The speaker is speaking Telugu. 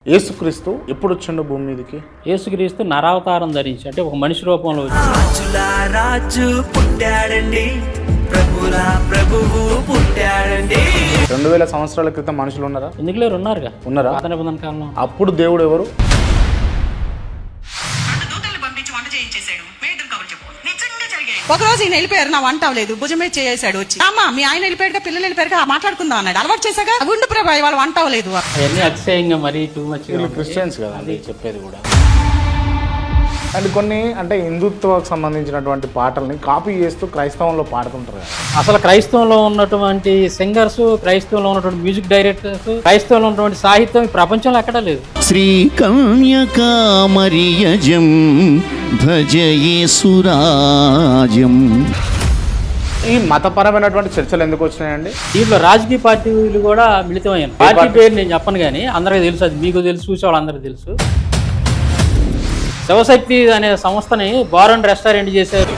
యేసుక్రీస్తు ఎప్పుడు వచ్చిండు భూమి మీదకి? యేసుక్రీస్తు నరావతారం ధరించి అంటే ఒక మనిషి రూపంలో వచ్చి రాజు పుట్టాడండి, ప్రభులా ప్రభువు పుట్టాడండి. 2000 సంవత్సరాల క్రితం మనుషులు ఉన్నారా? ఎందుకులే ఉన్నారుగా, ఉన్నారా? పాత నిబంధన కాలంలో. అప్పుడు దేవుడు ఎవరు? ఒకరోజు ఈయన వెళ్ళిపోయారు, నా వంట అవ్వలేదు, భుజమే చేసాడు వచ్చి, అమ్మా మీ ఆయన వెళ్ళిపోయాక పిల్లలు వెళ్ళిపోయాక మాట్లాడుకుందాం అన్నాడు. అలవాటు చేశాక ఉండు ప్రభా వాళ్ళ వంట అవ్వలేదు. అవన్నీ అతిశయంగా మరీ టూ మచ్. వీళ్ళు క్రిస్టియన్స్ కదా అది చెప్పేది కూడా. అండ్ కొన్ని అంటే హిందుత్వకు సంబంధించినటువంటి పాటల్ని కాపీ చేస్తూ క్రైస్తవంలో పాడుతుంటారు కదా. అసలు క్రైస్తవంలో ఉన్నటువంటి సింగర్స్, క్రైస్తవంలో ఉన్నటువంటి మ్యూజిక్ డైరెక్టర్స్, క్రైస్తవంలో ఉన్నటువంటి సాహిత్యం ఈ ప్రపంచంలో ఎక్కడా లేదు. శ్రీ కన్యకామరియజం భజయేసురాజం. ఈ మతపరమైనటువంటి చర్చలు ఎందుకు వచ్చినాయండి? దీంట్లో రాజకీయ పార్టీలు కూడా మిళితమయ్యాను. పార్టీ పేరు నేను చెప్పను కానీ అందరికీ తెలుసు, అది మీకు తెలుసు, చూసే వాళ్ళందరికీ తెలుసు. శివశక్తి అనే సంస్థని బార్ అండ్ రెస్టారెంట్ చేశారు.